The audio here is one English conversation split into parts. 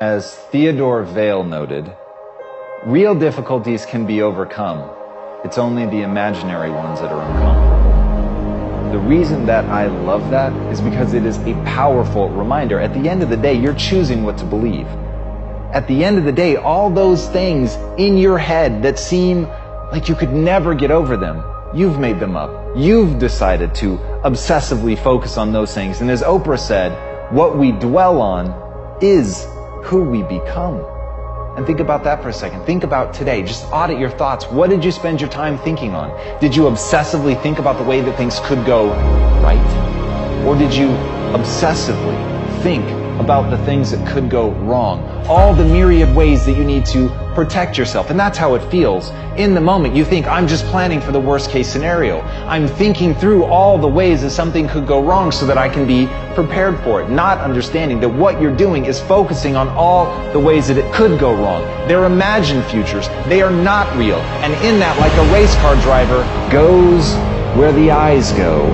As Theodore Vail noted, real difficulties can be overcome. It's only the imaginary ones that are uncomfortable. The reason that I love that is because it is a powerful reminder. At the end of the day, you're choosing what to believe. At the end of the day, all those things in your head that seem like you could never get over them, you've made them up. You've decided to obsessively focus on those things. And as Oprah said, what we dwell on is who we become. And think about that for a second. Think about today. Just audit your thoughts. What did you spend your time thinking on? Did you obsessively think about the way that things could go right? Or did you obsessively think about the things that could go wrong? All the myriad ways that you need to protect yourself. And that's how it feels. In the moment, you think, I'm just planning for the worst case scenario. I'm thinking through all the ways that something could go wrong so that I can be prepared for it. Not understanding that what you're doing is focusing on all the ways that it could go wrong. They're imagined futures. They are not real. And in that, like a race car driver goes where the eyes go,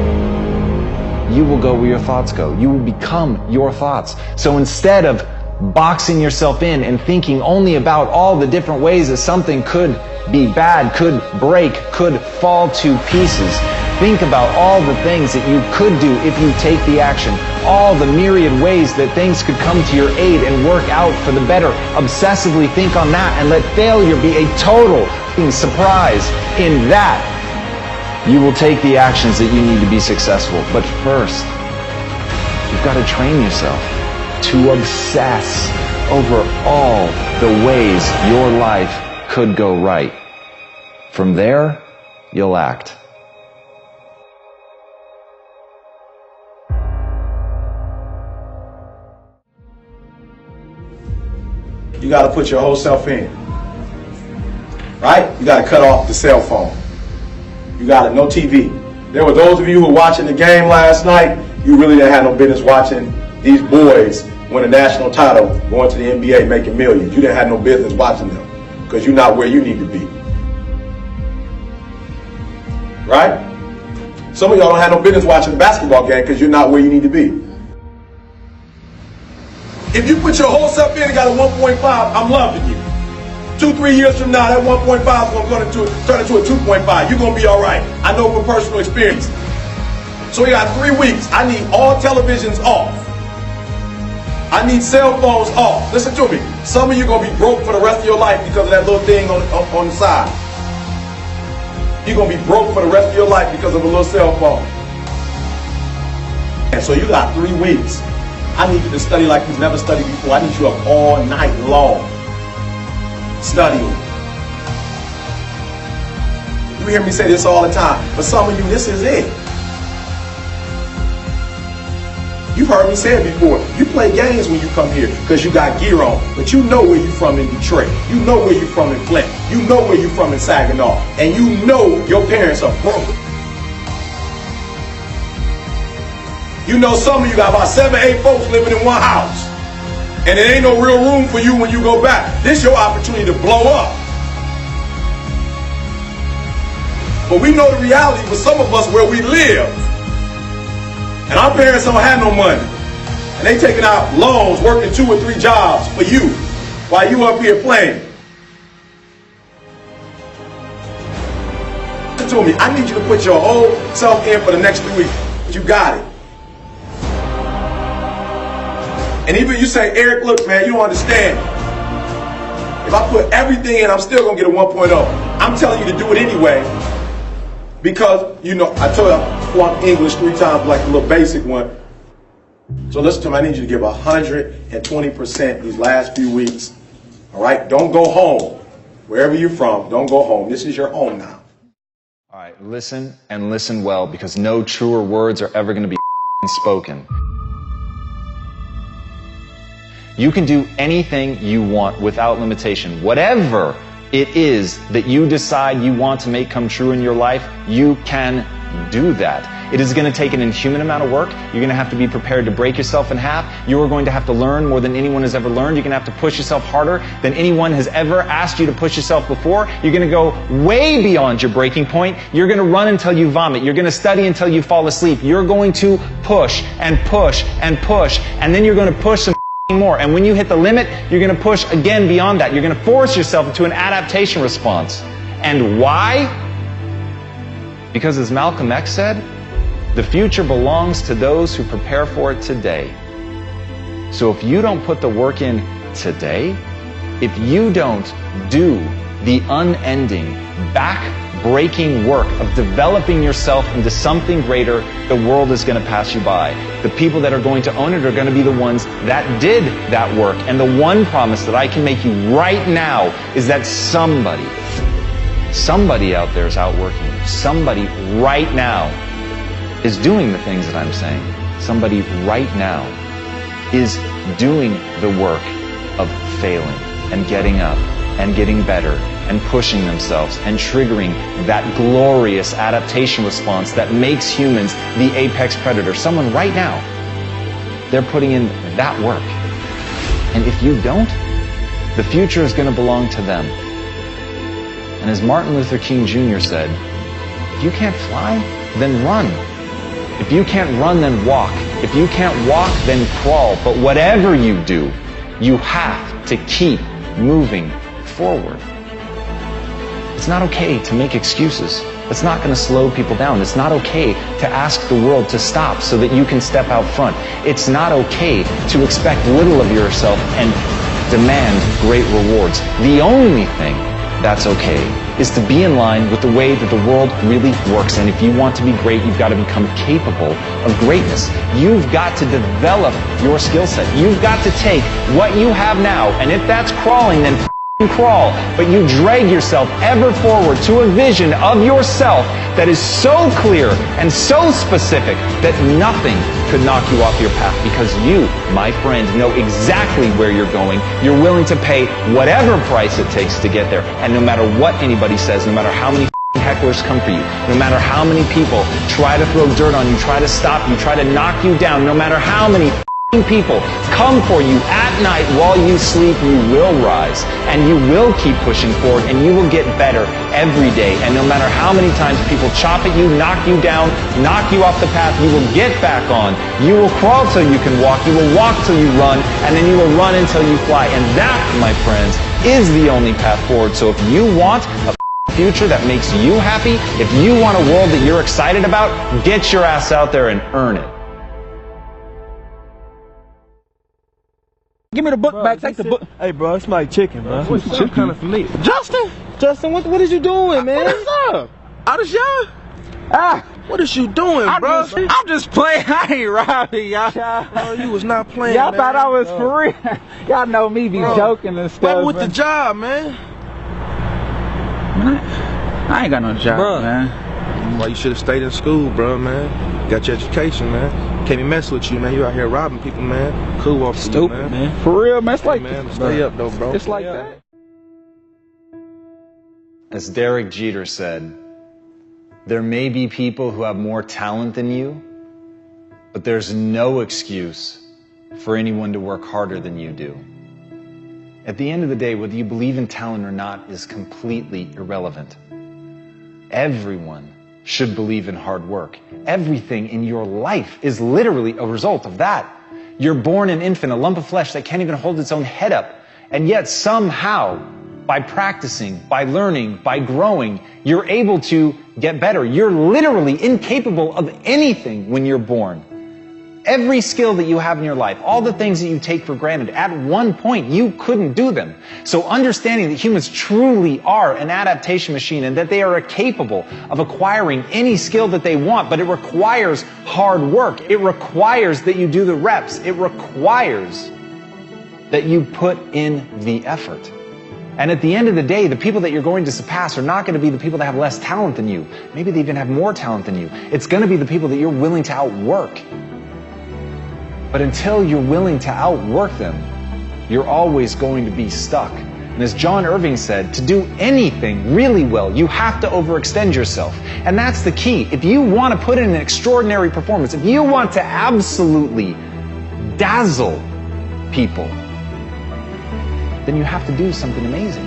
you will go where your thoughts go. You will become your thoughts. So instead of boxing yourself in and thinking only about all the different ways that something could be bad, could break, could fall to pieces, think about all the things that you could do if you take the action, all the myriad ways that things could come to your aid and work out for the better. Obsessively think on that and let failure be a total surprise. In that, you will take the actions that you need to be successful. But first, you've got to train yourself to obsess over all the ways your life could go right. From there, you'll act. You got to put your whole self in. Right? You got to cut off the cell phone. You got it. No TV. There were those of you who were watching the game last night, you really didn't have no business watching these boys win a national title, going to the NBA, making millions. You didn't have no business watching them because you're not where you need to be. Right? Some of y'all don't have no business watching the basketball game because you're not where you need to be. If you put your whole self in and got a 1.5, I'm loving you. 2-3 years from now, that 1.5 is going to turn into a 2.5. You're going to be all right. I know from personal experience. So we got 3 weeks. I need all televisions off. I need cell phones off. Listen to me. Some of you are going to be broke for the rest of your life because of that little thing on the side. You're going to be broke for the rest of your life because of a little cell phone. And so you got 3 weeks. I need you to study like you've never studied before. I need you up all night long studying. You hear me say this all the time, but some of you, this is it. You've heard me say it before. You play games when you come here because you got gear on, but you know where you're from in Detroit. You know where you're from in Flint. You know where you're from in Saginaw. And you know your parents are broke. You know some of you got about 7, 8 folks living in one house. And there ain't no real room for you when you go back. This is your opportunity to blow up. But we know the reality for some of us where we live. And our parents don't have no money. And they taking out loans, working 2 or 3 jobs for you while you up here playing. Listen to me, I need you to put your whole self in for the next 3 weeks. You got it. And even you say, Eric, look, man, you don't understand. If I put everything in, I'm still going to get a 1.0. I'm telling you to do it anyway. Because, you know, I told you I flunked English 3 times like a little basic one. So listen to me, I need you to give 120% these last few weeks. All right? Don't go home. Wherever you're from, don't go home. This is your home now. All right, listen and listen well, because no truer words are ever going to be spoken. You can do anything you want without limitation. Whatever it is that you decide you want to make come true in your life, you can do that. It is going to take an inhuman amount of work. You're going to have to be prepared to break yourself in half. You are going to have to learn more than anyone has ever learned. You're going to have to push yourself harder than anyone has ever asked you to push yourself before. You're going to go way beyond your breaking point. You're going to run until you vomit. You're going to study until you fall asleep. You're going to push and push and push, and then you're going to push some more. And when you hit the limit, you're going to push again beyond that. You're going to force yourself into an adaptation response. And why? Because as Malcolm X said, the future belongs to those who prepare for it today. So if you don't put the work in today, if you don't do the unending, back-breaking work of developing yourself into something greater, the world is going to pass you by. The people that are going to own it are going to be the ones that did that work. And the one promise that I can make you right now is that somebody out there is outworking you. Somebody right now is doing the things that I'm saying. Somebody right now is doing the work of failing and getting up and getting better and pushing themselves and triggering that glorious adaptation response that makes humans the apex predator. Someone right now, they're putting in that work. And if you don't, the future is going to belong to them. And as Martin Luther King Jr. said, if you can't fly, then run. If you can't run, then walk. If you can't walk, then crawl. But whatever you do, you have to keep moving forward. It's not okay to make excuses. It's not going to slow people down. It's not okay to ask the world to stop so that you can step out front. It's not okay to expect little of yourself and demand great rewards. The only thing that's okay is to be in line with the way that the world really works. And if you want to be great, you've got to become capable of greatness. You've got to develop your skill set. You've got to take what you have now, and if that's crawling, then crawl, but you drag yourself ever forward to a vision of yourself that is so clear and so specific that nothing could knock you off your path, because you, my friend, know exactly where you're going. You're willing to pay whatever price it takes to get there, and no matter what anybody says, no matter how many hecklers come for you, no matter how many people try to throw dirt on you, try to stop you, try to knock you down, no matter how many people come for you at night while you sleep, you will rise and you will keep pushing forward and you will get better every day. And no matter how many times people chop at you, knock you down, knock you off the path, you will get back on. You will crawl till you can walk, you will walk till you run, and then you will run until you fly. And that, my friends, is the only path forward. So if you want a future that makes you happy, if you want a world that you're excited about, get your ass out there and earn it. Give me the book back. Take the book. Hey, bro, it's my chicken, bro. What's Chicken kind of familiar. Justin, what is you doing, man? What is up? Out of y'all? What is you doing, bro? I'm just playing. I ain't robbing y'all. Oh, you was not playing, Y'all man. thought I was for real. Y'all know me be joking and stuff. What with man. the job, man? I ain't got no job, Bruh. man. Well, you should have stayed in school, bro, man. Got your education, man. Can't be messing with you, man. You out here robbing people, man. Cool off Stupid, you, man. For real, man. It's like man, this, stay bro. up, though, bro. It's like that. As Derek Jeter said, there may be people who have more talent than you, but there's no excuse for anyone to work harder than you do. At the end of the day, whether you believe in talent or not is completely irrelevant. Everyone should believe in hard work. Everything in your life is literally a result of that. You're born an infant, a lump of flesh that can't even hold its own head up. And yet somehow, by practicing, by learning, by growing, you're able to get better. You're literally incapable of anything when you're born. Every skill that you have in your life, all the things that you take for granted, at one point you couldn't do them. So understanding that humans truly are an adaptation machine and that they are capable of acquiring any skill that they want, but it requires hard work. It requires that you do the reps. It requires that you put in the effort. And at the end of the day, the people that you're going to surpass are not going to be the people that have less talent than you. Maybe they even have more talent than you. It's going to be the people that you're willing to outwork. But until you're willing to outwork them, you're always going to be stuck. And as John Irving said, to do anything really well, you have to overextend yourself. And that's the key. If you want to put in an extraordinary performance, if you want to absolutely dazzle people, then you have to do something amazing.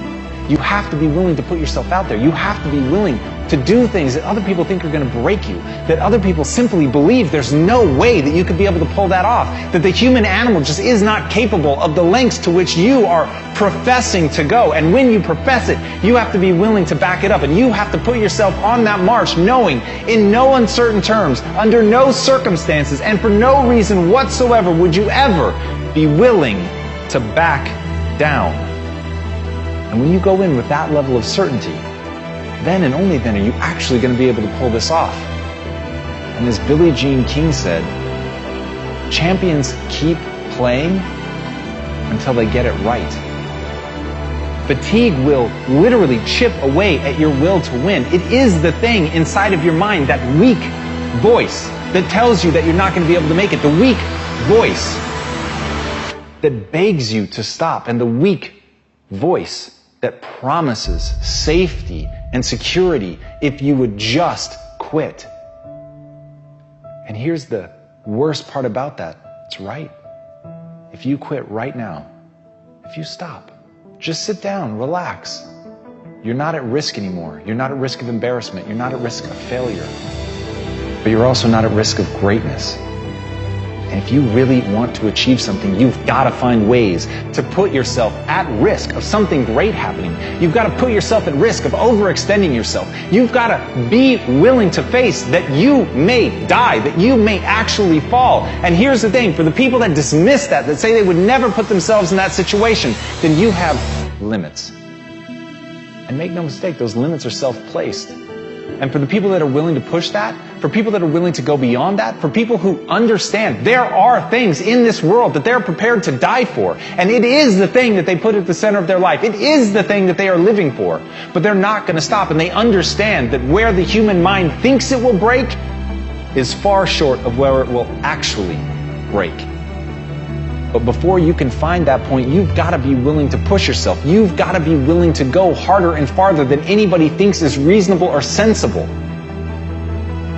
You have to be willing to put yourself out there. You have to be willing to do things that other people think are going to break you, that other people simply believe there's no way that you could be able to pull that off, that the human animal just is not capable of the lengths to which you are professing to go. And when you profess it, you have to be willing to back it up, and you have to put yourself on that march knowing in no uncertain terms, under no circumstances, and for no reason whatsoever would you ever be willing to back down. And when you go in with that level of certainty, then and only then are you actually going to be able to pull this off. And as Billie Jean King said, champions keep playing until they get it right. Fatigue will literally chip away at your will to win. It is the thing inside of your mind, that weak voice that tells you that you're not going to be able to make it. The weak voice that begs you to stop, and the weak voice that promises safety and security if you would just quit. And here's the worst part about that. It's right. If you quit right now, if you stop, just sit down, relax. You're not at risk anymore. You're not at risk of embarrassment. You're not at risk of failure. But you're also not at risk of greatness. And if you really want to achieve something, you've got to find ways to put yourself at risk of something great happening. You've got to put yourself at risk of overextending yourself. You've got to be willing to face that you may die, that you may actually fall. And here's the thing, for the people that dismiss that say they would never put themselves in that situation, then you have limits. And make no mistake, those limits are self-placed. And for the people that are willing to push that, for people that are willing to go beyond that, for people who understand there are things in this world that they're prepared to die for, and it is the thing that they put at the center of their life. It is the thing that they are living for. But they're not going to stop, and they understand that where the human mind thinks it will break is far short of where it will actually break. But before you can find that point, you've got to be willing to push yourself. You've got to be willing to go harder and farther than anybody thinks is reasonable or sensible.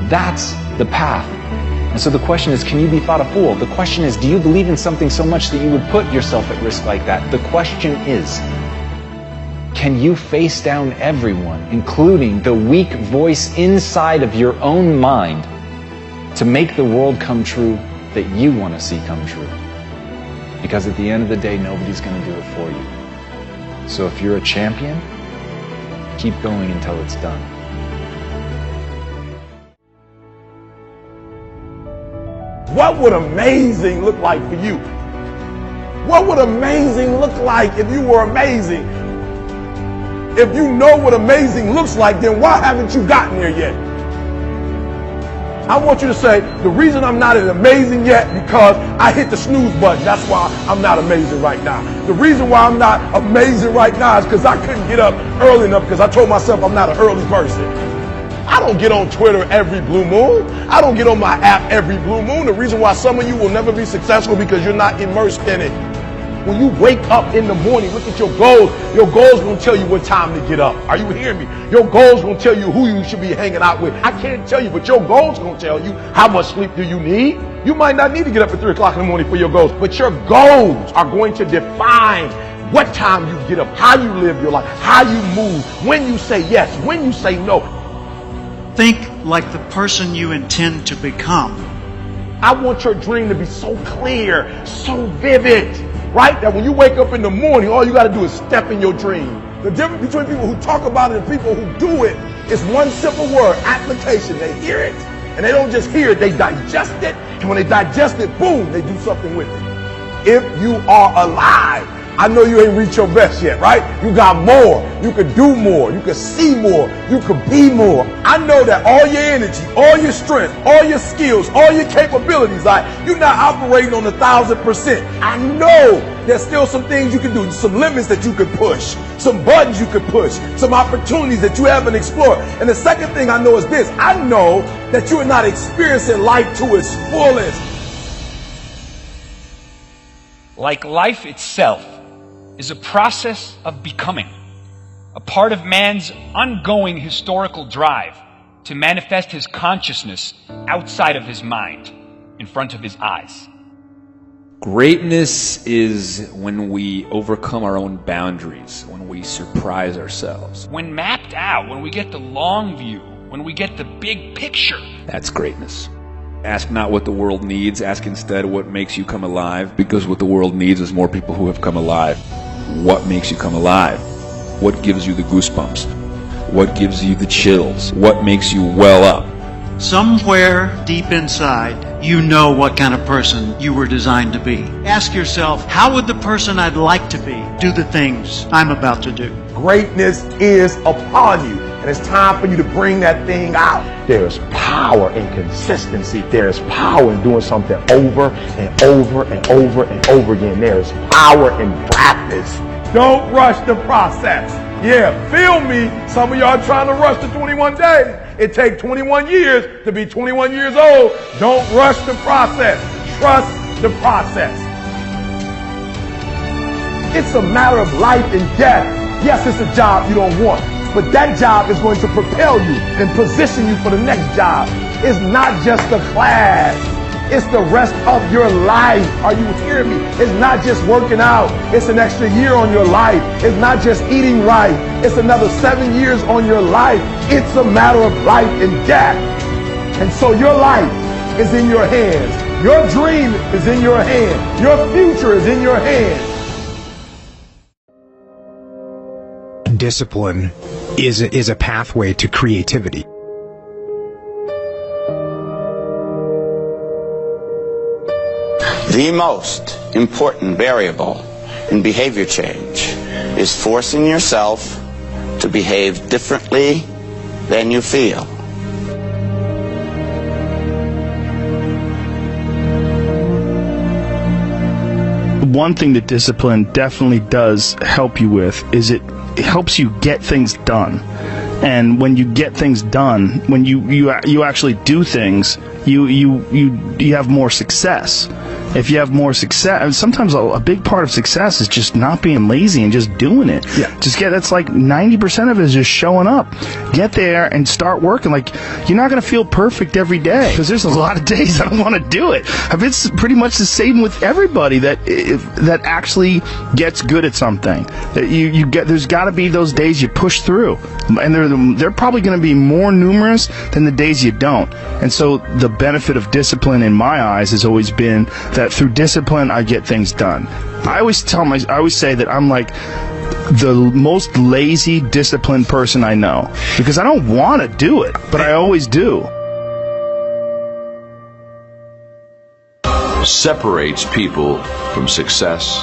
That's the path. And so the question is, can you be thought a fool? The question is, do you believe in something so much that you would put yourself at risk like that? The question is, can you face down everyone, including the weak voice inside of your own mind, to make the world come true that you want to see come true? Because at the end of the day, nobody's going to do it for you. So if you're a champion, keep going until it's done. What would amazing look like for you? What would amazing look like if you were amazing? If you know what amazing looks like, then why haven't you gotten there yet? I want you to say, the reason I'm not as amazing yet because I hit the snooze button. That's why I'm not amazing right now. The reason why I'm not amazing right now is because I couldn't get up early enough because I told myself I'm not an early person. I don't get on Twitter every blue moon. I don't get on my app every blue moon. The reason why some of you will never be successful because you're not immersed in it. When you wake up in the morning, look at your goals. Your goals won't tell you what time to get up. Are you hearing me? Your goals won't tell you who you should be hanging out with. I can't tell you, but your goals gonna tell you how much sleep do you need. You might not need to get up at 3 o'clock in the morning for your goals, but your goals are going to define what time you get up, how you live your life, how you move, when you say yes, when you say no. Think like the person you intend to become. I want your dream to be so clear, so vivid. Right? That when you wake up in the morning, all you got to do is step in your dream. The difference between people who talk about it and people who do it is one simple word, application. They hear it, and they don't just hear it, they digest it. And when they digest it, boom, they do something with it. If you are alive, I know you ain't reached your best yet, right? You got more. You could do more. You could see more. You could be more. I know that all your energy, all your strength, all your skills, all your capabilities, you're not operating on 1,000%. I know there's still some things you can do, some limits that you could push, some buttons you could push, some opportunities that you haven't explored. And the second thing I know is this. I know that you are not experiencing life to its fullest. Like life itself is a process of becoming, a part of man's ongoing historical drive to manifest his consciousness outside of his mind, in front of his eyes. Greatness is when we overcome our own boundaries, when we surprise ourselves. When mapped out, when we get the long view, when we get the big picture. That's greatness. Ask not what the world needs, ask instead what makes you come alive, because what the world needs is more people who have come alive. What makes you come alive? What gives you the goosebumps? What gives you the chills? What makes you well up? Somewhere deep inside, you know what kind of person you were designed to be. Ask yourself, how would the person I'd like to be do the things I'm about to do? Greatness is upon you, and it's time for you to bring that thing out. There's power in consistency. There's power in doing something over and over and over and over again. There's power in practice. Don't rush the process. Yeah, feel me. Some of y'all trying to rush the 21 days. It takes 21 years to be 21 years old. Don't rush the process. Trust the process. It's a matter of life and death. Yes, it's a job you don't want, but that job is going to propel you and position you for the next job. It's not just the class. It's the rest of your life. Are you hearing me? It's not just working out. It's an extra year on your life. It's not just eating right. It's another 7 years on your life. It's a matter of life and death. And so your life is in your hands. Your dream is in your hands. Your future is in your hands. Discipline is a pathway to creativity. The most important variable in behavior change is forcing yourself to behave differently than you feel. One thing that discipline definitely does help you with is it helps you get things done. And when you get things done, when you actually do things, you have more success. If you have more success, and sometimes a big part of success is just not being lazy and just doing it. Yeah. That's like 90% of it is just showing up. Get there and start working. Like, you're not going to feel perfect every day, because there's a lot of days I don't want to do it. It's pretty much the same with everybody that actually gets good at something. There's got to be those days you push through, and they're probably going to be more numerous than the days you don't. And so the benefit of discipline in my eyes has always been that through discipline I get things done. I always say that I'm like the most lazy, disciplined person I know, because I don't want to do it, but I always do. Separates people from success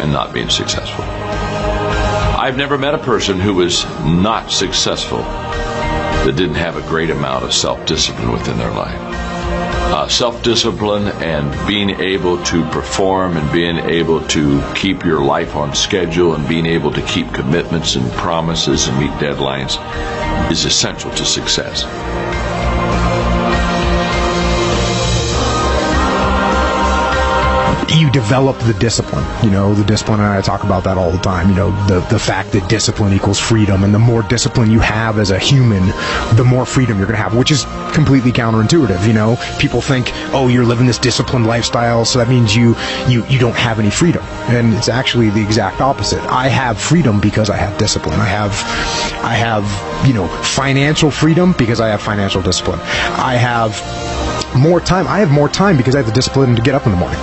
and not being successful. I've never met a person who was not successful that didn't have a great amount of self-discipline within their life. Self-discipline and being able to perform and being able to keep your life on schedule and being able to keep commitments and promises and meet deadlines is essential to success. You develop the discipline. The discipline, and I talk about that all the time. The fact that discipline equals freedom, and the more discipline you have as a human, the more freedom you're going to have, which is completely counterintuitive. People think, oh, you're living this disciplined lifestyle, so that means you don't have any freedom. And it's actually the exact opposite. I have freedom because I have discipline. I have financial freedom because I have financial discipline. I have more time. I have more time because I have the discipline to get up in the morning,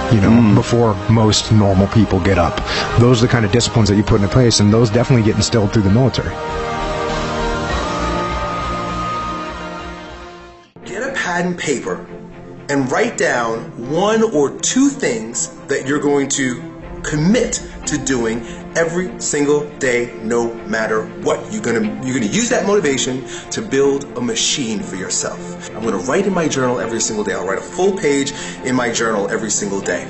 before most normal people get up. Those are the kind of disciplines that you put into place, and those definitely get instilled through the military. Get a pad and paper and write down 1 or 2 things that you're going to commit to doing every single day, no matter what. You're gonna use that motivation to build a machine for yourself. I'm gonna write in my journal every single day. I'll write a full page in my journal every single day.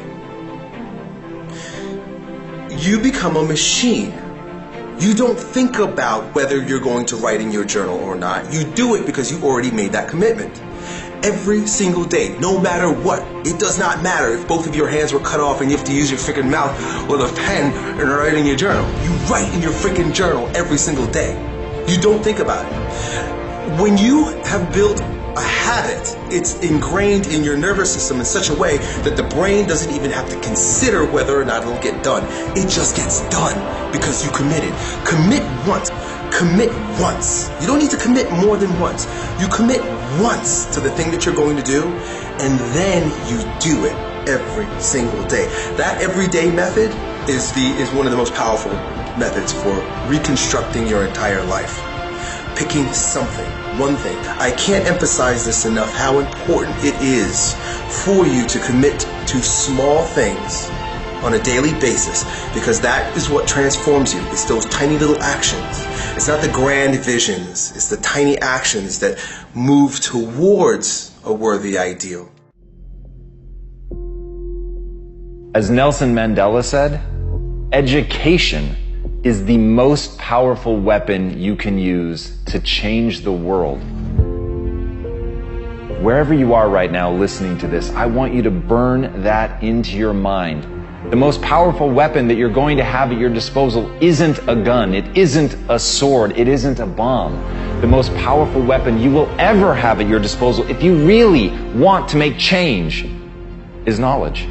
You become a machine. You don't think about whether you're going to write in your journal or not. You do it because you already made that commitment. Every single day, no matter what. It does not matter if both of your hands were cut off and you have to use your freaking mouth or the pen and write in your journal. You write in your freaking journal every single day. You don't think about it. When you have built a habit, it's ingrained in your nervous system in such a way that the brain doesn't even have to consider whether or not it'll get done. It just gets done because you committed. Commit once. Commit once. You don't need to commit more than once. You commit once to the thing that you're going to do, and then you do it every single day. That everyday method is one of the most powerful methods for reconstructing your entire life. Picking something, one thing. I can't emphasize this enough, how important it is for you to commit to small things on a daily basis, because that is what transforms you. It's those tiny little actions. It's not the grand visions. It's the tiny actions that move towards a worthy ideal. As Nelson Mandela said, education is the most powerful weapon you can use to change the world. Wherever you are right now listening to this, I want you to burn that into your mind. The most powerful weapon that you're going to have at your disposal isn't a gun, it isn't a sword, it isn't a bomb. The most powerful weapon you will ever have at your disposal, if you really want to make change, is knowledge.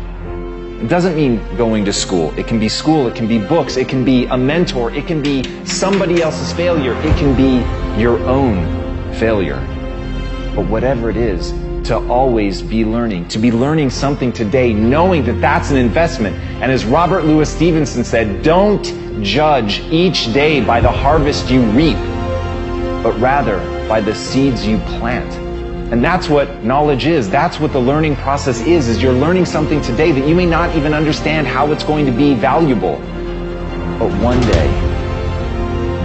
It doesn't mean going to school. It can be books, it can be a mentor, it can be somebody else's failure, it can be your own failure. But whatever it is, to always be learning, to be learning something today, knowing that that's an investment. And as Robert Louis Stevenson said, don't judge each day by the harvest you reap, but rather by the seeds you plant. And that's what knowledge is. That's what the learning process is you're learning something today that you may not even understand how it's going to be valuable. But one day,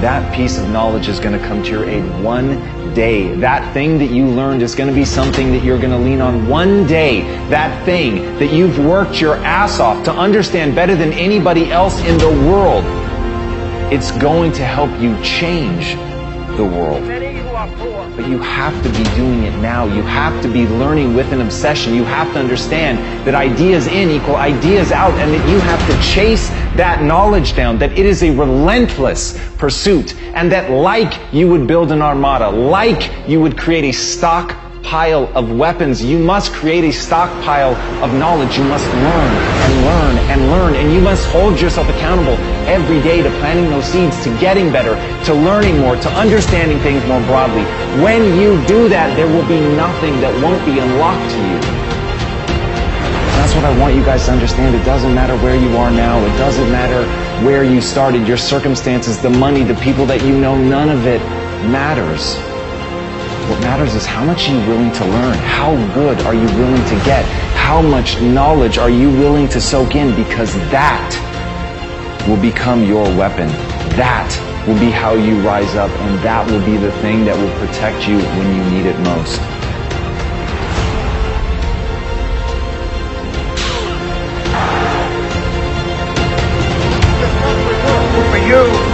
that piece of knowledge is going to come to your aid. One day, that thing that you learned is going to be something that you're going to lean on. One day, that thing that you've worked your ass off to understand better than anybody else in the world, it's going to help you change the world. But you have to be doing it now. You have to be learning with an obsession. You have to understand that ideas in equal ideas out, and that you have to chase that knowledge down, that it is a relentless pursuit, and that like you would build an armada, like you would create a stockpile of weapons, you must create a stockpile of knowledge. You must learn and learn and learn, and you must hold yourself accountable every day to planting those seeds, to getting better, to learning more, to understanding things more broadly. When you do that, there will be nothing that won't be unlocked to you. That's what I want you guys to understand. It doesn't matter where you are now. It doesn't matter where you started, your circumstances, the money, the people that you know. None of it matters. What matters is how much you're willing to learn. How good are you willing to get? How much knowledge are you willing to soak in? Because that will become your weapon. That will be how you rise up, and that will be the thing that will protect you when you need it most. For you.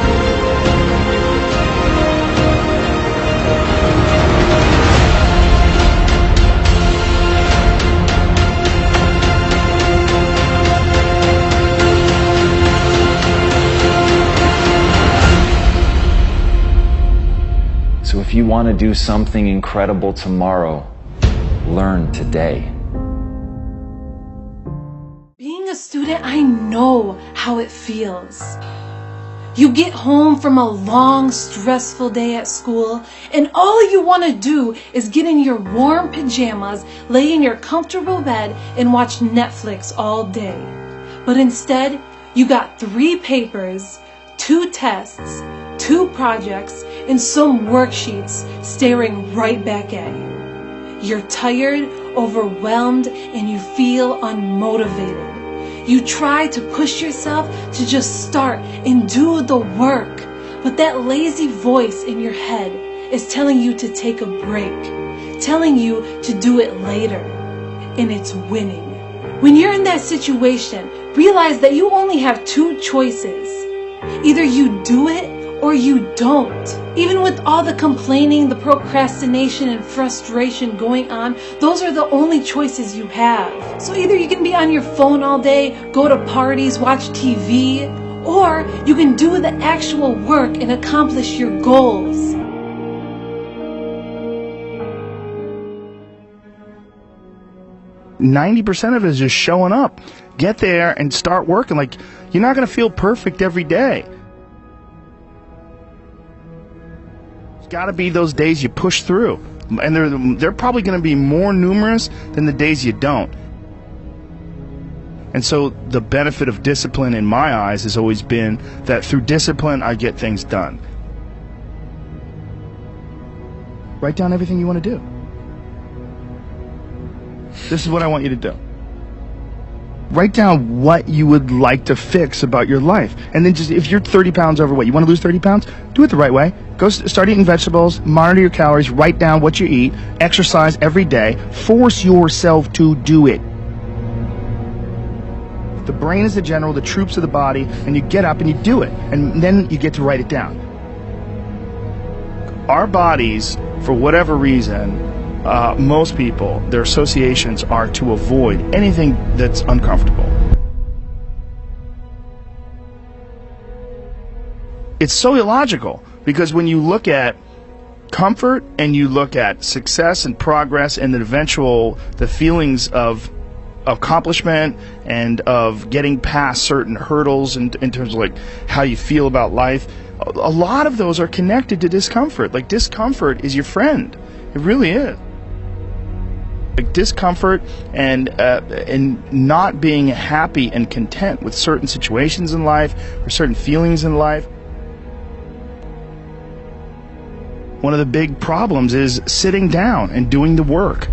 So if you want to do something incredible tomorrow, learn today. Being a student, I know how it feels. You get home from a long, stressful day at school, and all you want to do is get in your warm pajamas, lay in your comfortable bed, and watch Netflix all day. But instead, you got 3 papers, 2 tests, 2 projects, and some worksheets staring right back at you. You're tired, overwhelmed, and you feel unmotivated. You try to push yourself to just start and do the work, but that lazy voice in your head is telling you to take a break, telling you to do it later, and it's winning. When you're in that situation, realize that you only have 2 choices. Either you do it or you don't. Even with all the complaining, the procrastination, and frustration going on, those are the only choices you have. So either you can be on your phone all day, go to parties, watch TV, or you can do the actual work and accomplish your goals. 90% of it is just showing up. Get there and start working. Like, you're not going to feel perfect every day. There's got to be those days you push through. And they're probably going to be more numerous than the days you don't. And so the benefit of discipline in my eyes has always been that through discipline, I get things done. Write down everything you want to do. This is what I want you to do. Write down what you would like to fix about your life. And then just, if you're 30 pounds overweight, you want to lose 30 pounds? Do it the right way. Go start eating vegetables, monitor your calories, write down what you eat, exercise every day, force yourself to do it. The brain is the general, the troops of the body, and you get up and you do it. And then you get to write it down. Our bodies, for whatever reason, most people, their associations are to avoid anything that's uncomfortable. It's so illogical, because when you look at comfort and you look at success and progress and the feelings of accomplishment and of getting past certain hurdles in terms of like how you feel about life, a lot of those are connected to discomfort. Like, discomfort is your friend. It really is. Like, discomfort and not being happy and content with certain situations in life or certain feelings in life. One of the big problems is sitting down and doing the work.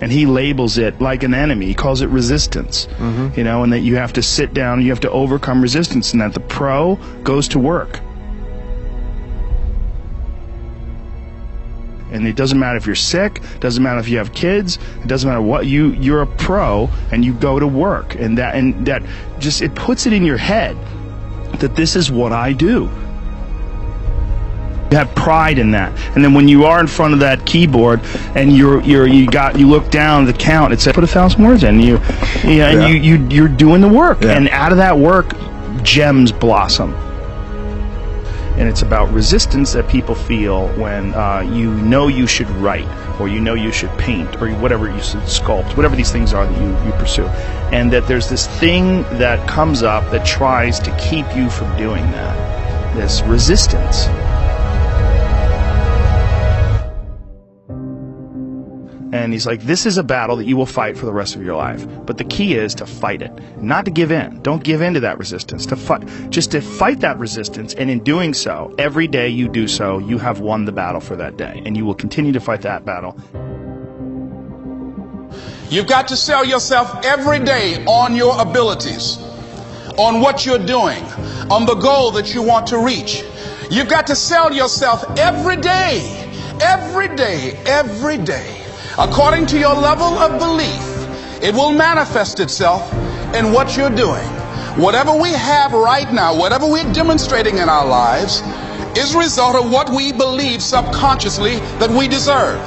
And he labels it like an enemy. He calls it resistance. You know, and that you have to sit down, you have to overcome resistance, and that the pro goes to work. And it doesn't matter if you're sick, doesn't matter if you have kids, it doesn't matter what, you're a pro and you go to work. And that just, it puts it in your head that this is what I do. You have pride in that. And then when you are in front of that keyboard and you look down the count, it says put 1,000 words in. You're doing the work. Yeah. And out of that work, gems blossom. And it's about resistance that people feel when you should write, or you should paint, or whatever you should sculpt, whatever these things are that you pursue. And that there's this thing that comes up that tries to keep you from doing that. This resistance. And he's like, this is a battle that you will fight for the rest of your life. But the key is to fight it, not to give in. Don't give in to that resistance. Just to fight that resistance, and in doing so, every day you do so, you have won the battle for that day. And you will continue to fight that battle. You've got to sell yourself every day on your abilities, on what you're doing, on the goal that you want to reach. You've got to sell yourself every day, every day, every day. According to your level of belief, it will manifest itself in what you're doing. Whatever we have right now, whatever we're demonstrating in our lives, is a result of what we believe subconsciously that we deserve.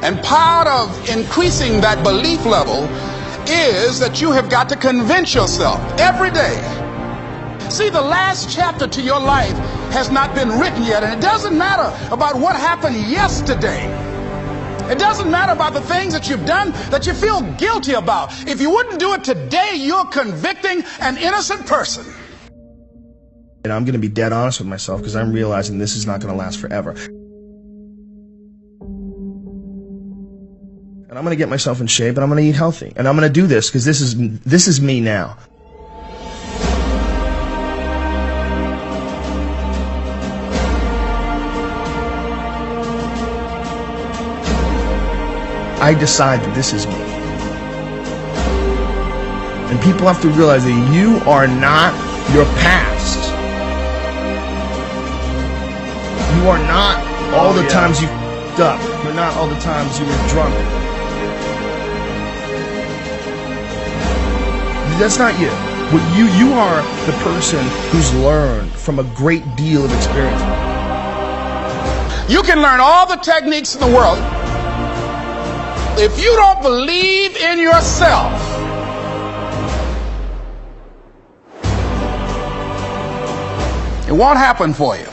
And part of increasing that belief level is that you have got to convince yourself every day. See, the last chapter to your life has not been written yet, and it doesn't matter about what happened yesterday. It doesn't matter about the things that you've done that you feel guilty about. If you wouldn't do it today, you're convicting an innocent person. And I'm going to be dead honest with myself, because I'm realizing this is not going to last forever. And I'm going to get myself in shape, and I'm going to eat healthy. And I'm going to do this because this is me now. I decide that this is me. And people have to realize that you are not your past. You are not all the times you f***ed up. You're not all the times you were drunk. That's not you. You are the person who's learned from a great deal of experience. You can learn all the techniques in the world. If you don't believe in yourself, it won't happen for you.